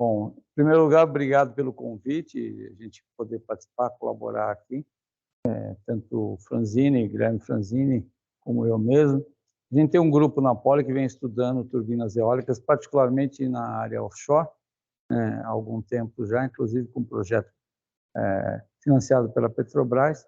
Bom, em primeiro lugar, obrigado pelo convite, a gente poder participar, colaborar aqui, tanto o Franzini, Guilherme Franzini, como eu mesmo. A gente tem um grupo na Poli que vem estudando turbinas eólicas, particularmente na área offshore, há algum tempo já, inclusive com um projeto financiado pela Petrobras.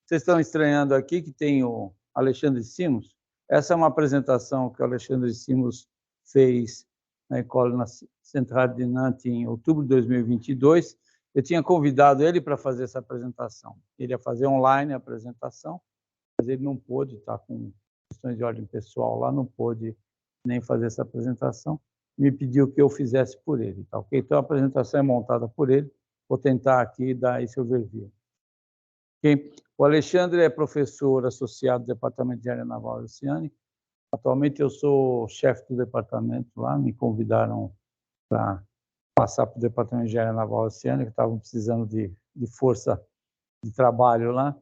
Vocês estão estranhando aqui que tem o Alexandre Simos? Essa é uma apresentação que o Alexandre Simos fez na École Centrale de Nantes em outubro de 2022. Eu tinha convidado ele para fazer essa apresentação. Ele ia fazer online a apresentação, mas ele não pôde, está com questões de ordem pessoal lá, não pôde nem fazer essa apresentação. Me pediu que eu fizesse por ele. Tá, okay? Então, a apresentação é montada por ele. Vou tentar aqui dar esse overview. Okay? O Alexandre é professor associado do Departamento de Engenharia Naval e Oceânica. Atualmente, eu sou chefe do departamento lá. Me convidaram para passar para o Departamento de Engenharia Naval e Oceânica, que estavam precisando de força de trabalho lá.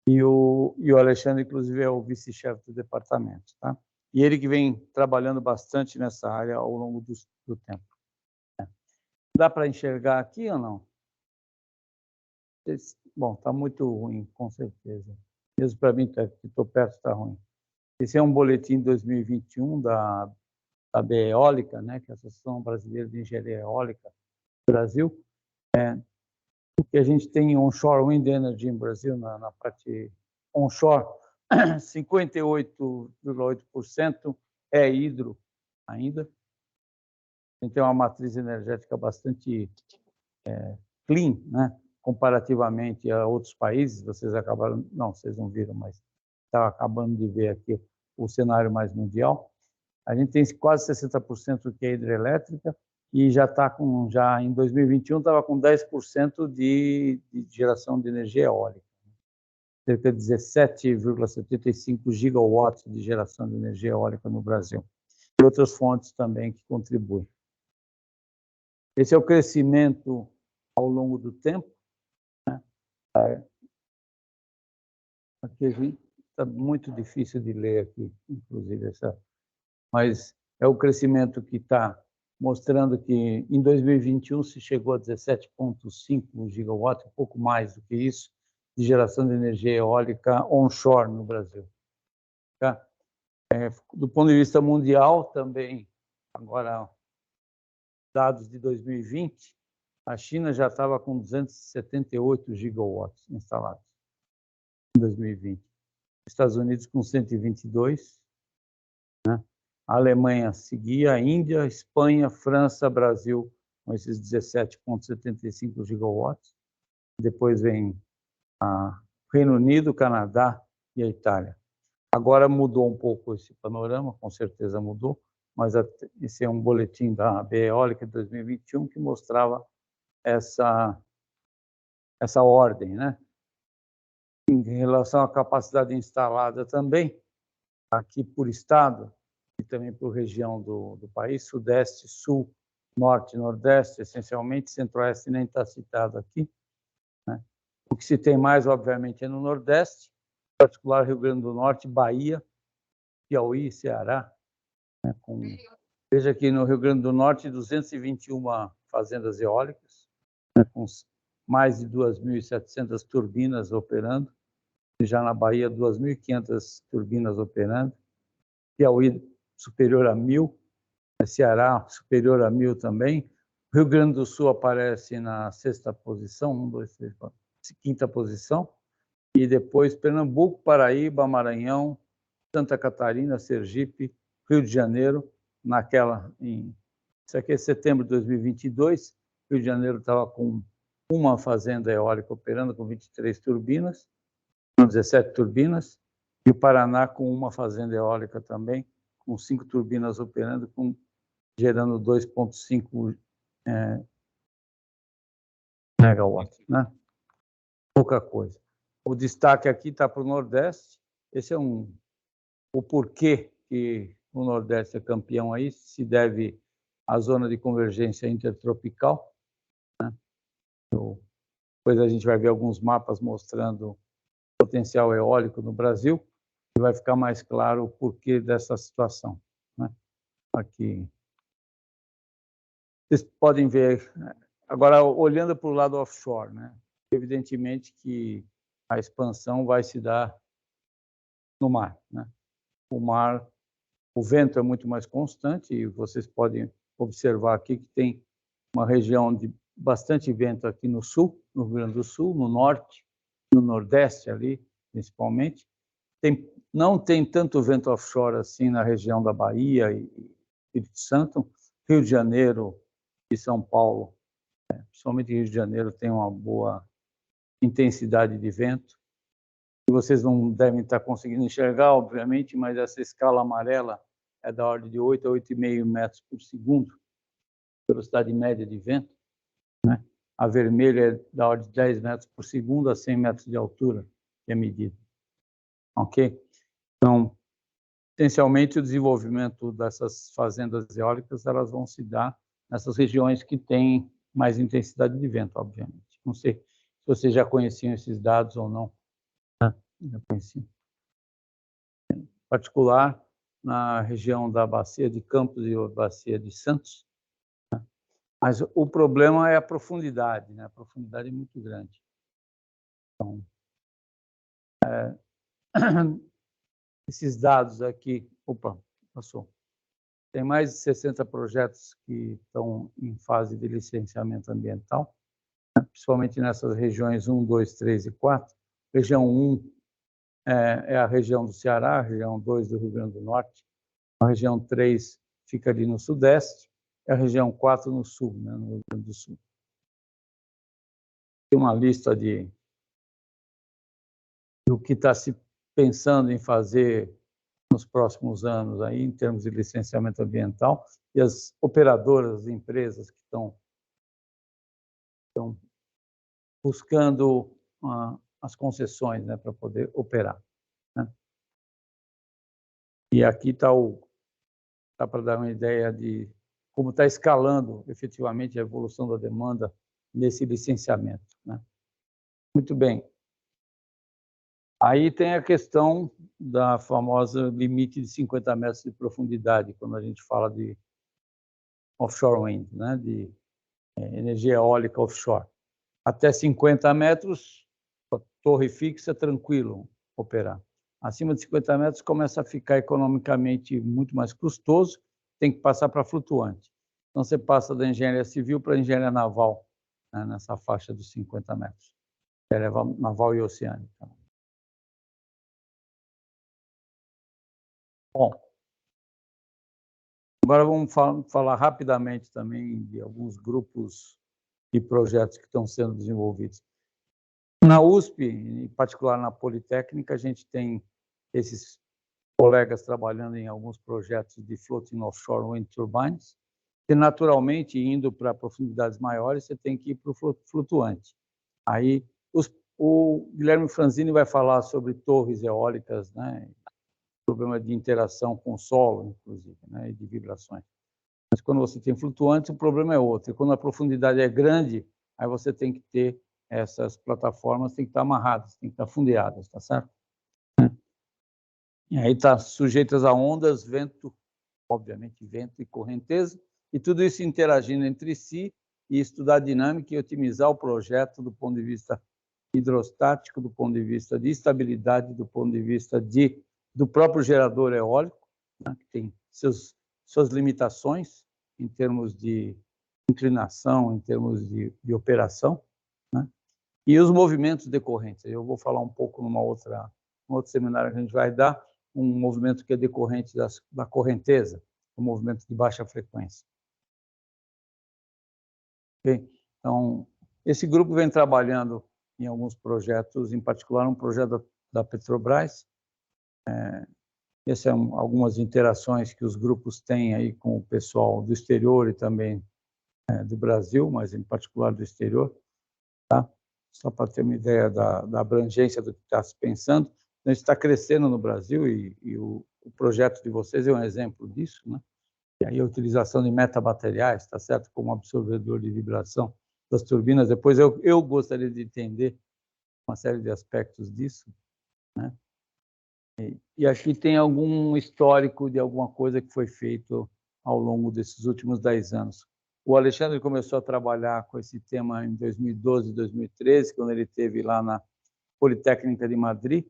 E o Alexandre, inclusive, é o vice-chefe do departamento. Tá? E ele que vem trabalhando bastante nessa área ao longo do tempo. Dá para enxergar aqui ou não? Bom, está muito ruim, com certeza. Mesmo para mim, que estou perto, está ruim. Esse é um boletim de 2021 da BEólica, né, que é a Associação Brasileira de Engenharia Eólica do Brasil. O que a gente tem em onshore wind energy no Brasil, na parte onshore, 58,8% é hidro ainda. A gente tem uma matriz energética bastante clean, né? Comparativamente a outros países. Vocês acabaram, não, vocês não viram, mas estava acabando de ver aqui o cenário mais mundial. A gente tem quase 60% que é hidrelétrica e já está com, já em 2021 estava com 10% de geração de energia eólica, cerca de 17,75 gigawatts de geração de energia eólica no Brasil. E outras fontes também que contribuem. Esse é o crescimento ao longo do tempo, né? Aqui está muito difícil de ler aqui, inclusive mas é o crescimento que está mostrando que em 2021 se chegou a 17,5 gigawatts, um pouco mais do que isso, de geração de energia eólica onshore no Brasil. Tá? Do ponto de vista mundial também, agora dados de 2020, a China já estava com 278 gigawatts instalados em 2020. Estados Unidos com 122, né? A Alemanha seguia, a Índia, Espanha, França, Brasil, com esses 17,75 gigawatts. Depois vem o Reino Unido, Canadá e a Itália. Agora mudou um pouco esse panorama, com certeza mudou, mas esse é um boletim da BEólica de 2021 que mostrava essa ordem, né? Em relação à capacidade instalada também, aqui por estado, e também por região do país, Sudeste, Sul, Norte e Nordeste, essencialmente, Centro-Oeste nem está citado aqui, né? O que se tem mais, obviamente, é no Nordeste, em particular Rio Grande do Norte, Bahia, Piauí e Ceará. Né? Veja que no Rio Grande do Norte, 221 fazendas eólicas, né? Com mais de 2.700 turbinas operando, e já na Bahia, 2.500 turbinas operando, Piauí superior a 1.000, Ceará superior a 1.000 também. Rio Grande do Sul aparece na sexta posição, 1, 2, 3, 4, quinta posição. E depois Pernambuco, Paraíba, Maranhão, Santa Catarina, Sergipe, Rio de Janeiro, isso aqui é setembro de 2022, Rio de Janeiro estava com uma fazenda eólica operando com 23 turbinas, 17 turbinas, e o Paraná com uma fazenda eólica também, com 5 turbinas operando, gerando 2,5 megawatts, né? Pouca coisa. O destaque aqui está para o Nordeste. Esse é o porquê que o Nordeste é campeão aí, se deve à zona de convergência intertropical, né? Depois a gente vai ver alguns mapas mostrando o potencial eólico no Brasil, e vai ficar mais claro o porquê dessa situação, né? Aqui. Vocês podem ver, agora, olhando para o lado offshore, né? Evidentemente que a expansão vai se dar no mar, né? O mar, o vento é muito mais constante e vocês podem observar aqui que tem uma região de bastante vento aqui no sul, no Rio Grande do Sul, no norte, no nordeste ali, principalmente. Não tem tanto vento offshore assim na região da Bahia e Espírito Santo. Rio de Janeiro e São Paulo, principalmente Rio de Janeiro, tem uma boa intensidade de vento. E vocês não devem estar conseguindo enxergar, obviamente, mas essa escala amarela é da ordem de 8 a 8,5 metros por segundo, velocidade média de vento, né? A vermelha é da ordem de 10 metros por segundo a 100 metros de altura, que é medida. Ok? Então, essencialmente, o desenvolvimento dessas fazendas eólicas, elas vão se dar nessas regiões que têm mais intensidade de vento, obviamente. Não sei se vocês já conheciam esses dados ou não. Já conheciam. Em particular, na região da Bacia de Campos e a Bacia de Santos. Mas o problema é a profundidade, né? A profundidade é muito grande. Então, esses dados aqui... Opa, passou. Tem mais de 60 projetos que estão em fase de licenciamento ambiental, né? Principalmente nessas regiões 1, 2, 3 e 4. Região 1 é a região do Ceará, a região 2 do Rio Grande do Norte, a região 3 fica ali no sudeste, e a região 4 no sul, né, no Rio Grande do Sul. Tem uma lista do que está se pensando em fazer nos próximos anos, aí, em termos de licenciamento ambiental, e as operadoras, as empresas que estão buscando as concessões, né, para poder operar, né? E aqui está para dar uma ideia de como está escalando efetivamente a evolução da demanda nesse licenciamento, né? Muito bem. Aí tem a questão da famosa limite de 50 metros de profundidade, quando a gente fala de offshore wind, né? De energia eólica offshore. Até 50 metros, a torre fixa, tranquilo operar. Acima de 50 metros começa a ficar economicamente muito mais custoso, tem que passar para flutuante. Então, você passa da engenharia civil para a engenharia naval, né, nessa faixa dos 50 metros. Engenharia naval e oceânica. Bom, agora vamos falar rapidamente também de alguns grupos e projetos que estão sendo desenvolvidos. Na USP, em particular na Politécnica, a gente tem esses colegas trabalhando em alguns projetos de floating offshore wind turbines, e naturalmente, indo para profundidades maiores, você tem que ir para o flutuante. Aí, o Guilherme Franzini vai falar sobre torres eólicas, né? Problema de interação com o solo, inclusive, né? E de vibrações. Mas quando você tem flutuantes, o problema é outro. E quando a profundidade é grande, aí você tem que ter essas plataformas, tem que estar amarradas, tem que estar fundeadas, tá certo? E aí está sujeitas a ondas, vento, obviamente vento e correnteza, e tudo isso interagindo entre si e estudar a dinâmica e otimizar o projeto do ponto de vista hidrostático, do ponto de vista de estabilidade, do ponto de vista do próprio gerador eólico, né, que tem suas limitações em termos de inclinação, em termos de operação, né, e os movimentos decorrentes. Eu vou falar um pouco num outro seminário que a gente vai dar, um movimento que é decorrente da correnteza, um movimento de baixa frequência. Okay? Então, esse grupo vem trabalhando em alguns projetos, em particular um projeto da Petrobras. Essas são algumas interações que os grupos têm aí com o pessoal do exterior e também do Brasil, mas em particular do exterior, tá? Só para ter uma ideia da abrangência do que está se pensando. A gente está crescendo no Brasil e o projeto de vocês é um exemplo disso, né? E aí a utilização de metabateriais, está certo? Como absorvedor de vibração das turbinas. Depois eu gostaria de entender uma série de aspectos disso, né? E aqui tem algum histórico de alguma coisa que foi feito ao longo desses últimos 10 anos. O Alexandre começou a trabalhar com esse tema em 2012, 2013, quando ele esteve lá na Politécnica de Madrid,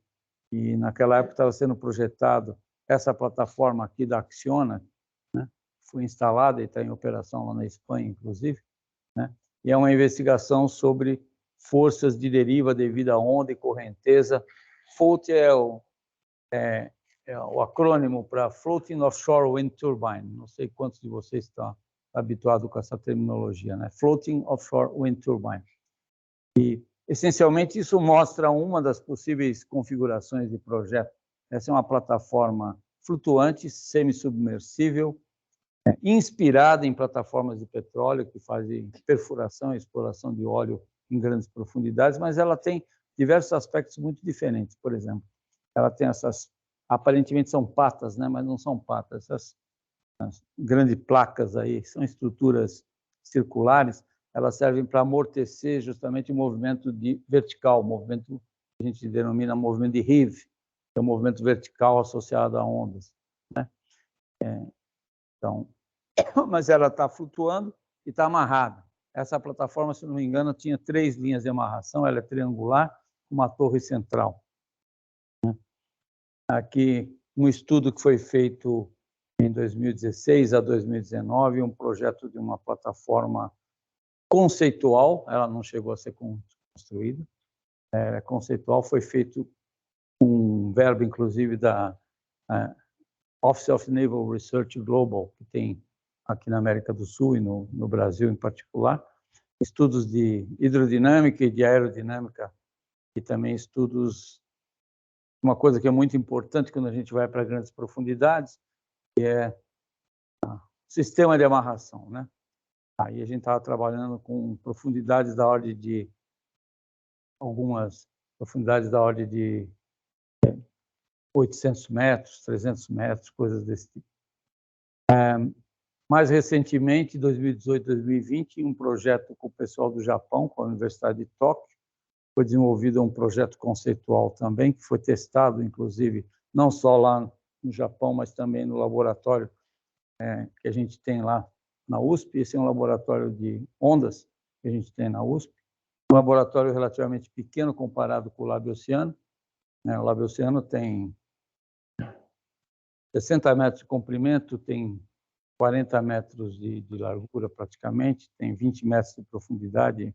e naquela época estava sendo projetado essa plataforma aqui da Acciona, né? Foi instalada e está em operação lá na Espanha, inclusive, né? E é uma investigação sobre forças de deriva devido à onda e correnteza. FOAT é o acrônimo para Floating Offshore Wind Turbine. Não sei quantos de vocês estão habituados com essa terminologia, né? Floating Offshore Wind Turbine. E, essencialmente, isso mostra uma das possíveis configurações de projeto. Essa é uma plataforma flutuante, semi-submersível, inspirada em plataformas de petróleo que fazem perfuração e exploração de óleo em grandes profundidades, mas ela tem diversos aspectos muito diferentes. Por exemplo, ela tem essas, aparentemente são patas, né, mas não são patas, essas grandes placas aí, são estruturas circulares, elas servem para amortecer justamente o movimento vertical, o movimento que a gente denomina movimento de heave, que é o movimento vertical associado a ondas, né? Então, mas ela está flutuando e está amarrada. Essa plataforma, se não me engano, tinha 3 linhas de amarração, ela é triangular, com uma torre central. Aqui, um estudo que foi feito em 2016 a 2019, um projeto de uma plataforma conceitual, ela não chegou a ser construída, conceitual, foi feito um verbo, inclusive, da Office of Naval Research Global, que tem aqui na América do Sul e no Brasil em particular, estudos de hidrodinâmica e de aerodinâmica, e também estudos, uma coisa que é muito importante quando a gente vai para grandes profundidades, que é o sistema de amarração, né? Aí a gente estava trabalhando com profundidades da ordem de, algumas profundidades da ordem de 800 metros, 300 metros, coisas desse tipo. Mais recentemente, em 2018, 2020, um projeto com o pessoal do Japão, com a Universidade de Tóquio, foi desenvolvido um projeto conceitual também, que foi testado, inclusive, não só lá no Japão, mas também no laboratório que a gente tem lá na USP. Esse é um laboratório de ondas que a gente tem na USP, um laboratório relativamente pequeno comparado com o Lab Oceano. O Lab Oceano tem 60 metros de comprimento, tem 40 metros de largura praticamente, tem 20 metros de profundidade,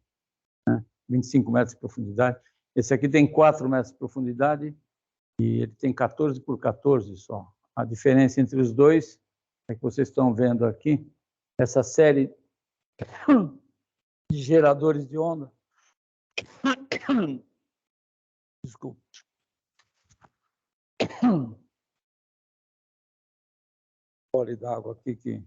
né? 25 metros de profundidade. Esse aqui tem 4 metros de profundidade e ele tem 14 por 14 só. A diferença entre os dois é que vocês estão vendo aqui, essa série de geradores de onda. Desculpa. Gole d'água aqui que...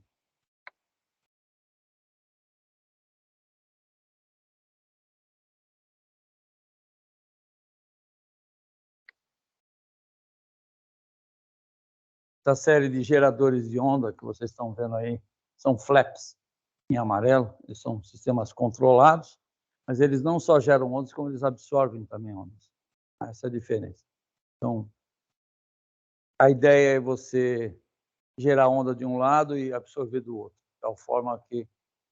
Essa série de geradores de onda que vocês estão vendo aí são flaps em amarelo, eles são sistemas controlados, mas eles não só geram ondas, como eles absorvem também ondas. Essa é a diferença. Então, a ideia é você gerar onda de um lado e absorver do outro, de tal forma que,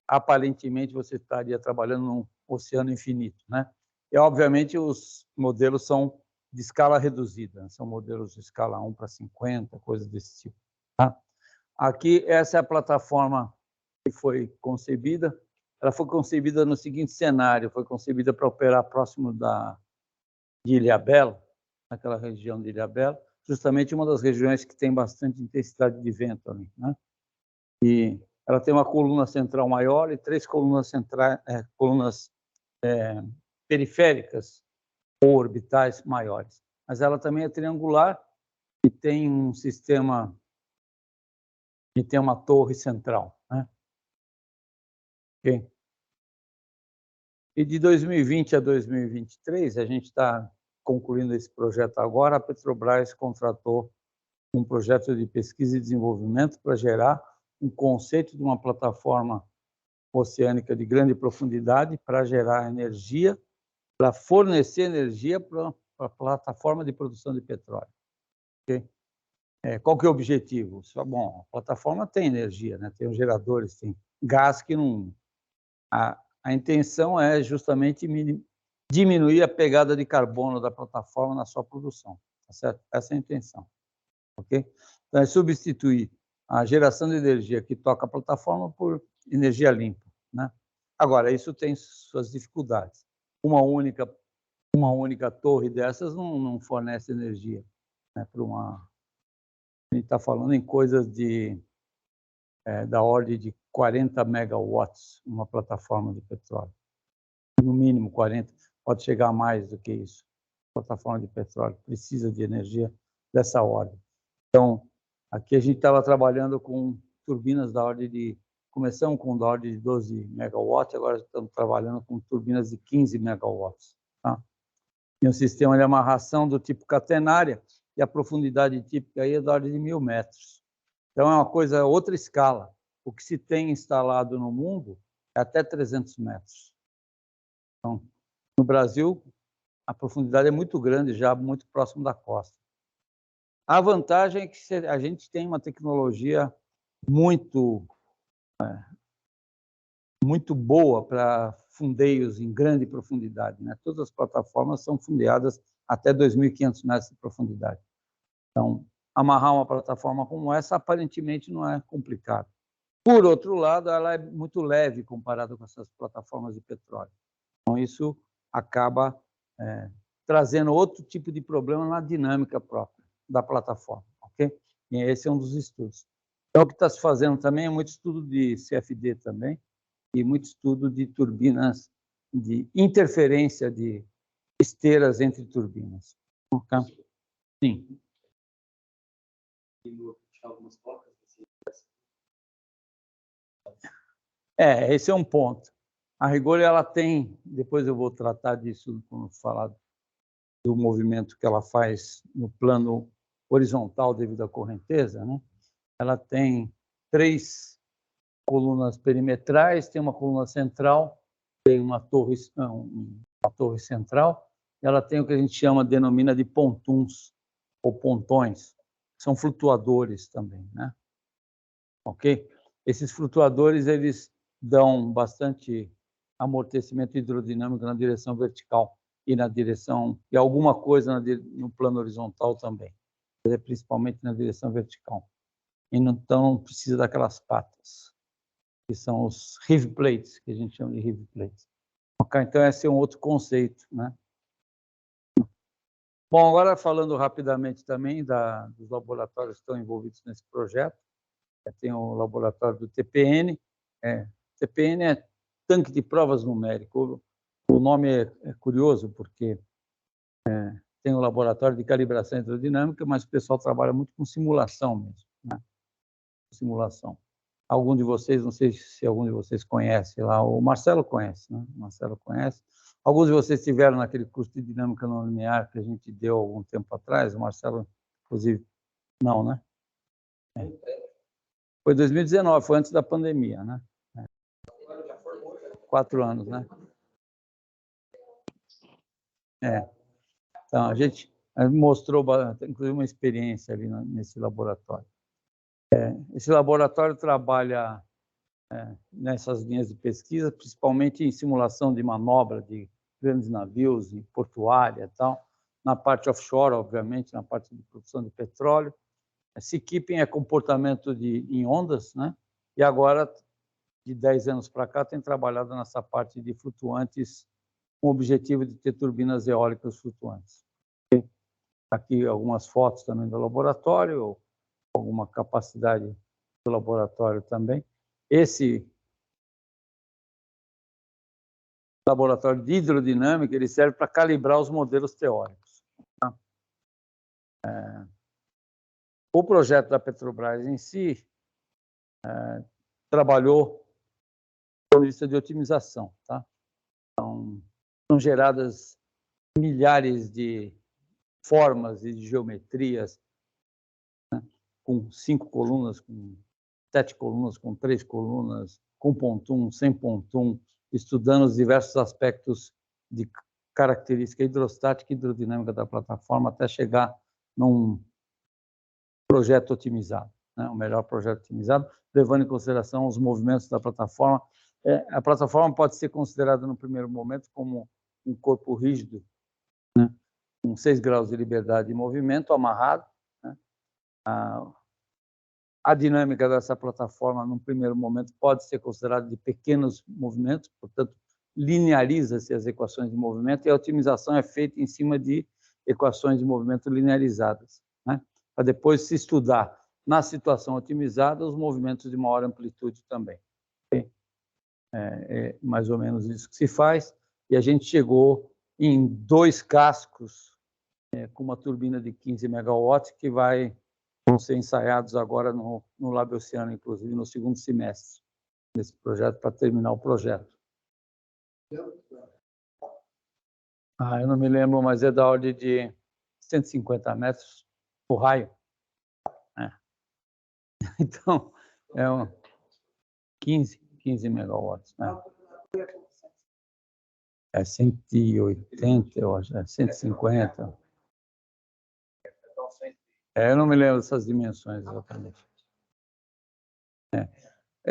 aparentemente, você estaria trabalhando num oceano infinito, né? E, obviamente, os modelos são de escala reduzida, são modelos de escala 1 para 50, coisas desse tipo. Tá? Aqui, essa é a plataforma que foi concebida. Ela foi concebida no seguinte cenário, foi concebida para operar próximo de Ilhabela, naquela região de Ilhabela, justamente uma das regiões que tem bastante intensidade de vento ali, né? E ela tem uma coluna central maior e 3 colunas centrais, periféricas ou orbitais maiores. Mas ela também é triangular e tem um sistema e tem uma torre central, né? Okay. E de 2020 a 2023, a gente está concluindo esse projeto agora, a Petrobras contratou um projeto de pesquisa e desenvolvimento para gerar um conceito de uma plataforma oceânica de grande profundidade para gerar energia, para fornecer energia para a plataforma de produção de petróleo. Okay? Qual que é o objetivo? Bom, a plataforma tem energia, né? Tem os geradores, tem gás que não... A intenção é justamente diminuir a pegada de carbono da plataforma na sua produção, tá certo? Essa é a intenção, ok? Então, é substituir a geração de energia que toca a plataforma por energia limpa, né? Agora, isso tem suas dificuldades. Uma única torre dessas não fornece energia, né, para uma... A gente está falando em coisas da ordem de 40 megawatts, uma plataforma de petróleo. No mínimo 40, pode chegar a mais do que isso. A plataforma de petróleo precisa de energia dessa ordem. Então, aqui a gente estava trabalhando com turbinas da ordem de... Começamos com da ordem de 12 megawatts, agora estamos trabalhando com turbinas de 15 megawatts. Tá? E um sistema de amarração do tipo catenária, e a profundidade típica aí é da ordem de 1.000 metros. Então, é uma coisa, outra escala. O que se tem instalado no mundo é até 300 metros. Então, no Brasil, a profundidade é muito grande, já muito próximo da costa. A vantagem é que a gente tem uma tecnologia muito boa para fundeios em grande profundidade, né? Todas as plataformas são fundeadas até 2.500 metros de profundidade. Então, amarrar uma plataforma como essa, aparentemente, não é complicado. Por outro lado, ela é muito leve comparada com essas plataformas de petróleo. Então, isso acaba trazendo outro tipo de problema na dinâmica própria da plataforma, ok? E esse é um dos estudos. Então, o que está se fazendo também é muito estudo de CFD também, e muito estudo de turbinas, de interferência de esteiras entre turbinas. Okay? Sim. Esse é um ponto. A rigor, ela tem, depois eu vou tratar disso quando falar do movimento que ela faz no plano horizontal devido à correnteza, né? Ela tem 3 colunas perimetrais, tem uma coluna central, tem uma torre central, e ela tem o que a gente denomina de pontuns, ou pontões, são flutuadores também, né? Ok? Esses flutuadores, eles dão bastante amortecimento hidrodinâmico na direção vertical e na direção, e alguma coisa no plano horizontal também, principalmente na direção vertical. E então não precisa daquelas patas, que são os heave plates, que a gente chama de heave plates. Okay? Então, esse é um outro conceito, né? Bom, agora falando rapidamente também dos laboratórios que estão envolvidos nesse projeto, tem o laboratório do TPN. TPN é Tanque de Provas Numérico. O nome é curioso, porque tem o laboratório de calibração hidrodinâmica, mas o pessoal trabalha muito com simulação mesmo, né? Simulação. Algum de vocês, não sei se algum de vocês conhece lá, o Marcelo conhece, né? O Marcelo conhece. Alguns de vocês estiveram naquele curso de dinâmica não linear que a gente deu algum tempo atrás, o Marcelo, inclusive, não, né? Foi 2019, foi antes da pandemia, né? 4 anos, né? Então, a gente mostrou, inclusive, uma experiência ali nesse laboratório. Esse laboratório trabalha nessas linhas de pesquisa, principalmente em simulação de manobra de grandes navios e portuária e tal, na parte offshore, obviamente, na parte de produção de petróleo. Seakeeping é comportamento em ondas, né? E agora, de 10 anos para cá, tem trabalhado nessa parte de flutuantes, com o objetivo de ter turbinas eólicas flutuantes. Aqui algumas fotos também do laboratório, alguma capacidade do laboratório também. Esse laboratório de hidrodinâmica, ele serve para calibrar os modelos teóricos. Tá? O projeto da Petrobras em si trabalhou com lista de otimização. Tá? Então, são geradas milhares de formas e de geometrias, né? Com 5 colunas, com 7 colunas, com 3 colunas, com pontum, sem pontum, estudando os diversos aspectos de característica hidrostática e hidrodinâmica da plataforma até chegar num projeto otimizado. né, o melhor projeto otimizado, levando em consideração os movimentos da plataforma. A plataforma pode ser considerada, no primeiro momento, como um corpo rígido, né, com 6 graus de liberdade de movimento, amarrado, né. A dinâmica dessa plataforma, num primeiro momento, pode ser considerada de pequenos movimentos, portanto, lineariza-se as equações de movimento e a otimização é feita em cima de equações de movimento linearizadas, né, para depois se estudar, na situação otimizada, os movimentos de maior amplitude também. É mais ou menos isso que se faz, e a gente chegou em 2 cascos com uma turbina de 15 megawatts que vão ser ensaiados agora no Lab Oceano, inclusive no segundo semestre desse projeto, para terminar o projeto. Eu não me lembro, mas é da ordem de 150 metros o raio. Então, é 15 megawatts. Né? É 180, eu acho, 150. Eu não me lembro dessas dimensões exatamente.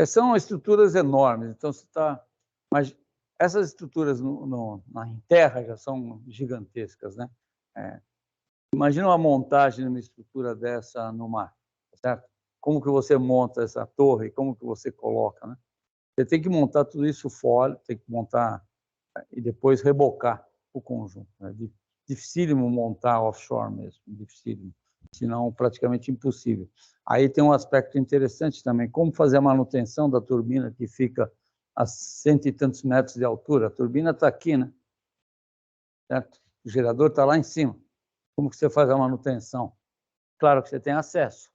São estruturas enormes, então você está... Mas essas estruturas em terra já são gigantescas, né? Imagina uma montagem de uma estrutura dessa no mar, certo? Como que você monta essa torre, como que você coloca, né? Você tem que montar tudo isso fora, tem que montar e depois rebocar o conjunto. É dificílimo montar offshore mesmo, dificílimo, senão praticamente impossível. Aí tem um aspecto interessante também, como fazer a manutenção da turbina que fica a 100 e tantos metros de altura. A turbina está aqui, né? Certo? O gerador está lá em cima. Como que você faz a manutenção? Claro que você tem acesso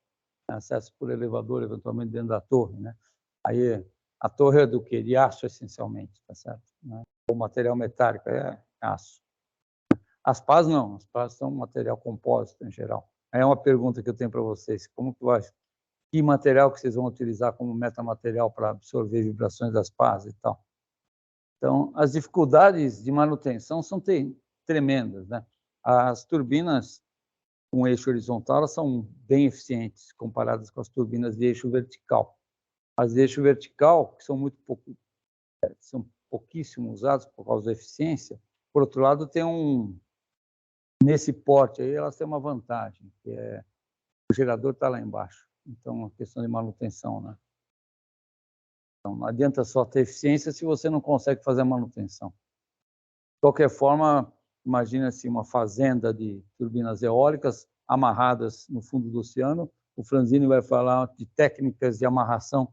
por elevador, eventualmente dentro da torre, né? Aí a torre é do quê? De aço, essencialmente, tá certo? O material metálico é aço. As pás não, as pás são material compósito em geral. Aí é uma pergunta que eu tenho para vocês, que material que vocês vão utilizar como metamaterial para absorver vibrações das pás e tal? Então, as dificuldades de manutenção são tremendas, né? As turbinas com eixo horizontal elas são bem eficientes comparadas com as turbinas de eixo vertical. As de eixo vertical, que são são pouquíssimo usadas por causa da eficiência, por outro lado, nesse porte aí, elas têm uma vantagem, que é o gerador está lá embaixo. Então, a questão de manutenção, né? Então, não adianta só ter eficiência se você não consegue fazer a manutenção. De qualquer forma, imagina-se uma fazenda de turbinas eólicas amarradas no fundo do oceano. O Franzini vai falar de técnicas de amarração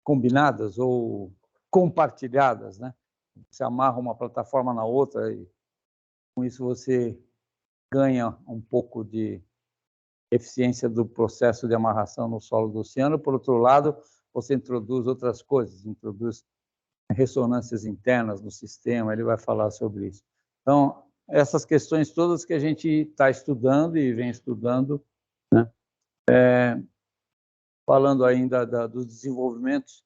combinadas ou compartilhadas, né? Você amarra uma plataforma na outra e com isso você ganha um pouco de eficiência do processo de amarração no solo do oceano. Por outro lado, você introduz outras coisas, introduz ressonâncias internas no sistema, ele vai falar sobre isso. Então, essas questões todas que a gente está estudando e vem estudando, né? Falando ainda dos desenvolvimentos,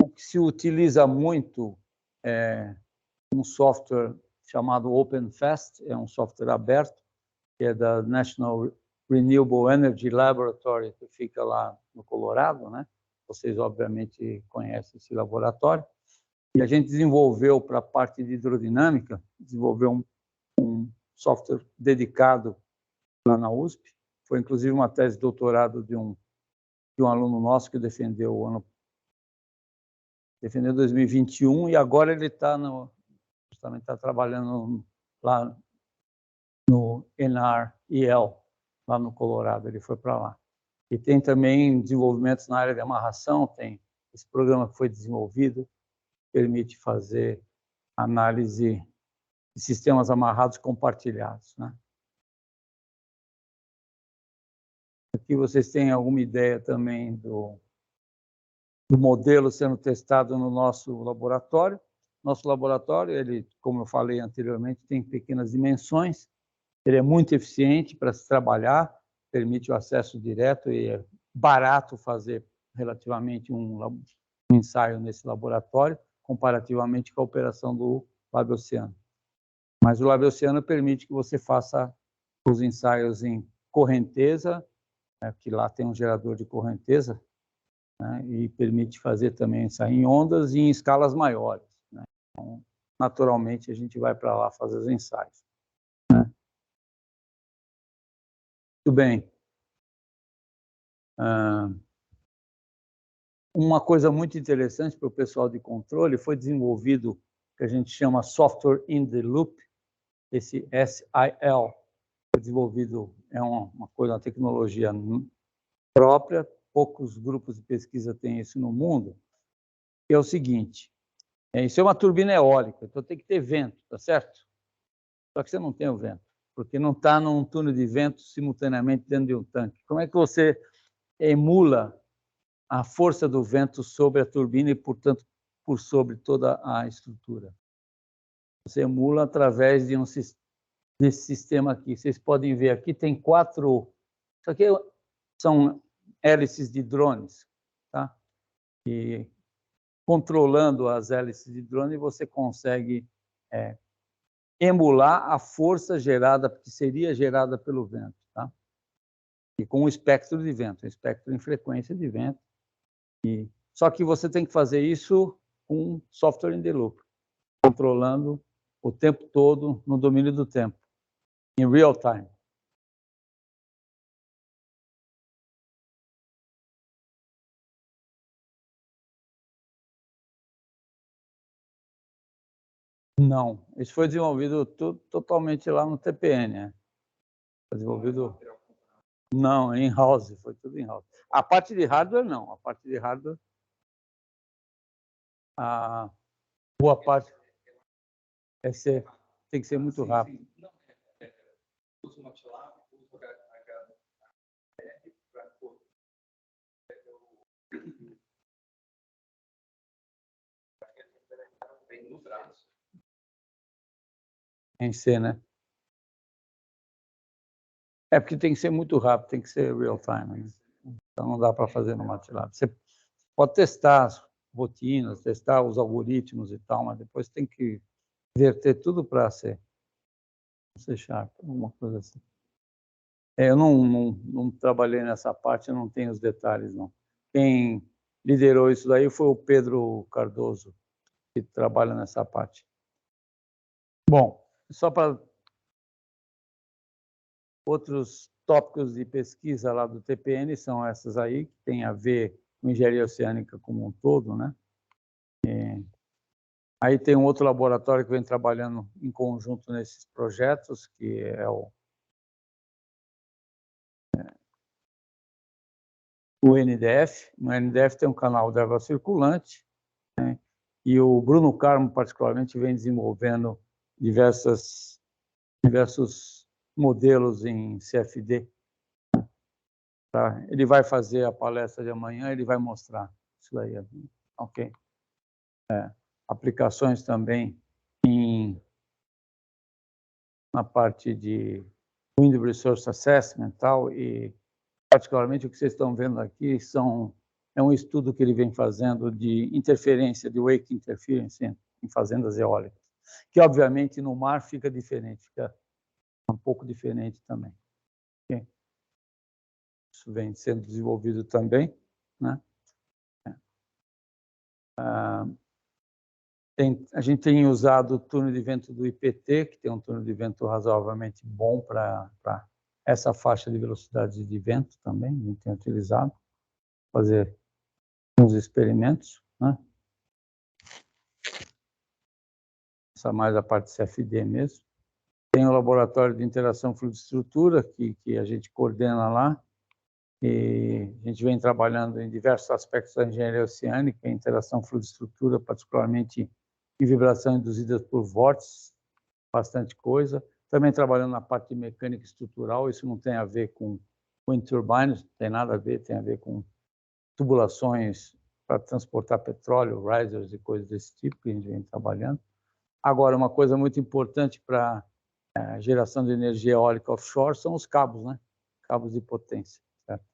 o que se utiliza muito é um software chamado OpenFast, é um software aberto, que é da National Renewable Energy Laboratory, que fica lá no Colorado, né? Vocês, obviamente, conhecem esse laboratório. E a gente desenvolveu, para a parte de hidrodinâmica, desenvolveu um software dedicado lá na USP. Foi, inclusive, uma tese de doutorado de um aluno nosso que defendeu 2021, e agora ele está justamente trabalhando lá no NREL, lá no Colorado, ele foi para lá. E tem também desenvolvimentos na área de amarração, tem esse programa que foi desenvolvido, permite fazer análise de sistemas amarrados compartilhados, né? Aqui vocês têm alguma ideia também do modelo sendo testado no nosso laboratório. Nosso laboratório, ele, como eu falei anteriormente, tem pequenas dimensões, ele é muito eficiente para se trabalhar, permite o acesso direto e é barato fazer relativamente um ensaio nesse laboratório, comparativamente com a operação do Lab Oceano. Mas o Lab Oceano permite que você faça os ensaios em correnteza, né, que lá tem um gerador de correnteza, né, e permite fazer também sair em ondas e em escalas maiores, né? Então, naturalmente, a gente vai para lá fazer os ensaios, né? Muito bem. Uma coisa muito interessante para o pessoal de controle foi desenvolvido que a gente chama Software in the Loop, esse SIL, foi desenvolvido, é uma coisa, uma tecnologia própria, poucos grupos de pesquisa têm isso no mundo, que é o seguinte, isso é uma turbina eólica, então tem que ter vento, tá certo? Só que você não tem o vento, porque não está num túnel de vento simultaneamente dentro de um tanque. Como é que você emula a força do vento sobre a turbina e, portanto, por sobre toda a estrutura? Você emula através de desse sistema aqui. Vocês podem ver aqui, tem 4... Isso aqui são hélices de drones, tá? E controlando as hélices de drone, você consegue emular a força gerada, que seria gerada pelo vento, tá? E com o espectro de vento, o espectro em frequência de vento. Só que você tem que fazer isso com software in the loop, controlando o tempo todo no domínio do tempo, em real time. Não, isso foi desenvolvido totalmente lá no TPN, né? Foi desenvolvido... Não, in-house, foi tudo in-house. A parte de hardware, não. A parte de hardware, a boa parte tem que ser muito rápido. Em C, né? É porque tem que ser muito rápido, tem que ser real time, né? Então não dá para fazer no MATLAB. Você pode testar as rotinas, testar os algoritmos e tal, mas depois tem que verter tudo para C Sharp, alguma coisa assim. Eu não trabalhei nessa parte, eu não tenho os detalhes, não. Quem liderou isso daí foi o Pedro Cardoso, que trabalha nessa parte. Bom, só para outros tópicos de pesquisa lá do TPN são essas aí, que tem a ver com engenharia oceânica como um todo, né? Aí tem um outro laboratório que vem trabalhando em conjunto nesses projetos, que é o NDF. No NDF tem um canal de água circulante, né? E o Bruno Carmo, particularmente, vem desenvolvendo diversos modelos em CFD. Tá? Ele vai fazer a palestra de amanhã, ele vai mostrar isso daí. Ok. Aplicações também na parte de Wind Resource Assessment e tal, e particularmente o que vocês estão vendo aqui é um estudo que ele vem fazendo de interferência, de wake interference em fazendas eólicas, que obviamente no mar fica diferente, fica um pouco diferente também. Okay? Isso vem sendo desenvolvido também, né? A gente tem usado o túnel de vento do IPT, que tem um túnel de vento razoavelmente bom para essa faixa de velocidade de vento também, a gente tem utilizado, fazer uns experimentos, né? Essa mais a parte CFD mesmo. Tem o laboratório de interação fluido-estrutura, que a gente coordena lá, e a gente vem trabalhando em diversos aspectos da engenharia oceânica, interação fluido-estrutura, particularmente em vibração induzida por vórtices, bastante coisa. Também trabalhando na parte de mecânica estrutural, isso não tem a ver com wind turbines, não tem nada a ver, tem a ver com tubulações para transportar petróleo, risers e coisas desse tipo que a gente vem trabalhando. Agora, uma coisa muito importante para a geração de energia eólica offshore são os cabos, né? Cabos de potência, certo?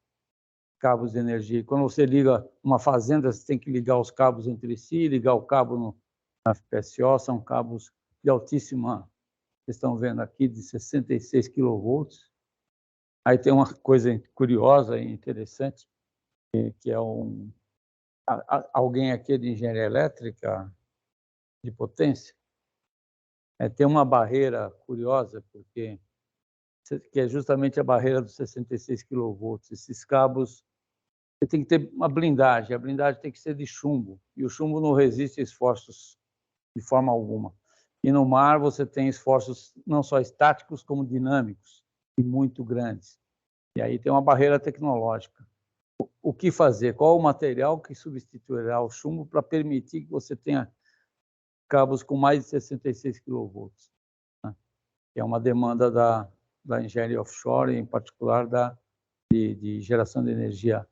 Cabos de energia. Quando você liga uma fazenda, você tem que ligar os cabos entre si, ligar o cabo na FPSO, são cabos de altíssima, vocês estão vendo aqui, de 66 kV. Aí tem uma coisa curiosa e interessante, que é alguém aqui de engenharia elétrica de potência, tem uma barreira curiosa, porque que é justamente a barreira dos 66 kV. Esses cabos, você tem que ter uma blindagem, a blindagem tem que ser de chumbo, e o chumbo não resiste a esforços de forma alguma. E no mar você tem esforços não só estáticos, como dinâmicos, e muito grandes. E aí tem uma barreira tecnológica. O que fazer? Qual o material que substituirá o chumbo para permitir que você tenha cabos com mais de 66 kV? Né? Que é uma demanda da engenharia offshore, em particular de geração de energia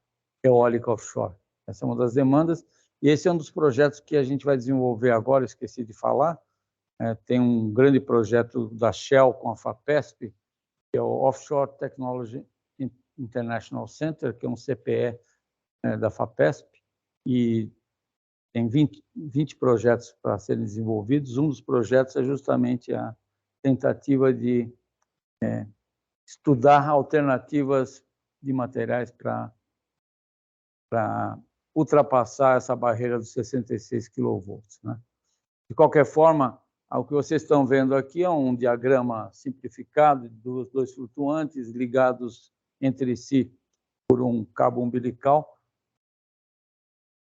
eólica offshore. Essa é uma das demandas, e esse é um dos projetos que a gente vai desenvolver agora, esqueci de falar. Tem um grande projeto da Shell com a FAPESP, que é o Offshore Technology International Center, que é um CPE da FAPESP, e tem 20 projetos para serem desenvolvidos. Um dos projetos é justamente a tentativa de estudar alternativas de materiais para ultrapassar essa barreira dos 66 kV. Né? De qualquer forma, o que vocês estão vendo aqui é um diagrama simplificado dos dois flutuantes ligados entre si por um cabo umbilical.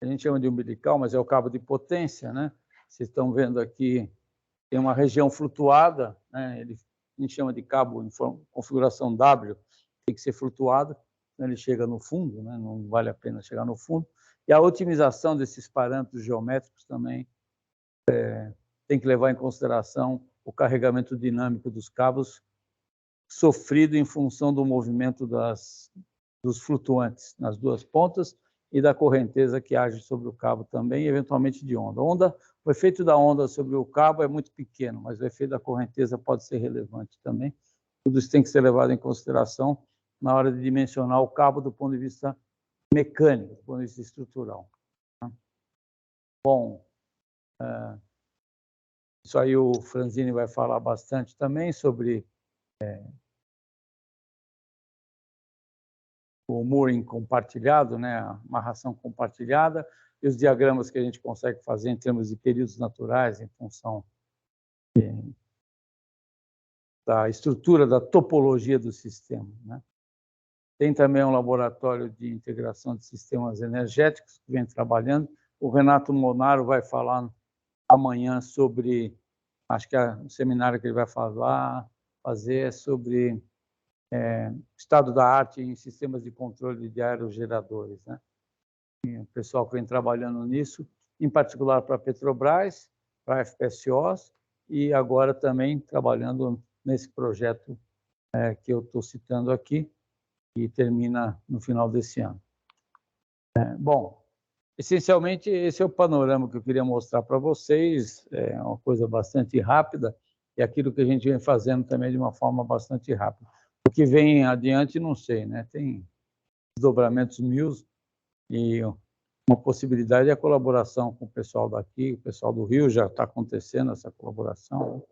A gente chama de umbilical, mas é o cabo de potência, né? Vocês estão vendo aqui, tem uma região flutuada, né? A gente chama de cabo em configuração W, tem que ser flutuado, ele chega no fundo, né? Não vale a pena chegar no fundo. E a otimização desses parâmetros geométricos também tem que levar em consideração o carregamento dinâmico dos cabos sofrido em função do movimento dos flutuantes nas duas pontas e da correnteza que age sobre o cabo também, e eventualmente de onda. O efeito da onda sobre o cabo é muito pequeno, mas o efeito da correnteza pode ser relevante também. Tudo isso tem que ser levado em consideração na hora de dimensionar o cabo do ponto de vista mecânico, do ponto de vista estrutural. Bom, isso aí o Franzini vai falar bastante também sobre o mooring compartilhado, né, a amarração compartilhada, e os diagramas que a gente consegue fazer em termos de períodos naturais, em função da estrutura, da topologia do sistema. Né? Tem também um laboratório de integração de sistemas energéticos que vem trabalhando. O Renato Monaro vai falar amanhã sobre, acho que o seminário que ele vai fazer é sobre estado da arte em sistemas de controle de aerogeradores. Né? E o pessoal que vem trabalhando nisso, em particular para a Petrobras, para a FPSOs, e agora também trabalhando nesse projeto que eu estou citando aqui, que termina no final desse ano. Bom, essencialmente, esse é o panorama que eu queria mostrar para vocês, é uma coisa bastante rápida, e aquilo que a gente vem fazendo também de uma forma bastante rápida. O que vem adiante, não sei, né? Tem desdobramentos mil, e uma possibilidade é a colaboração com o pessoal daqui, o pessoal do Rio, já está acontecendo essa colaboração,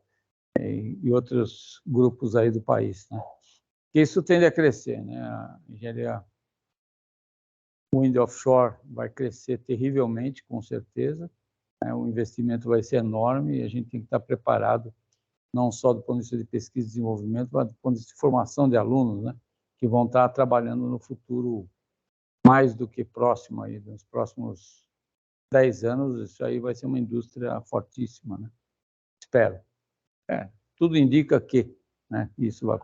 e outros grupos aí do país, né? Que isso tende a crescer, né? A engenharia wind offshore vai crescer terrivelmente, com certeza, né? O investimento vai ser enorme e a gente tem que estar preparado, não só do ponto de vista de pesquisa e desenvolvimento, mas do ponto de vista de formação de alunos, né? Que vão estar trabalhando no futuro mais do que próximo, aí, nos próximos 10 anos, isso aí vai ser uma indústria fortíssima, né? Espero. Tudo indica que, né, isso vai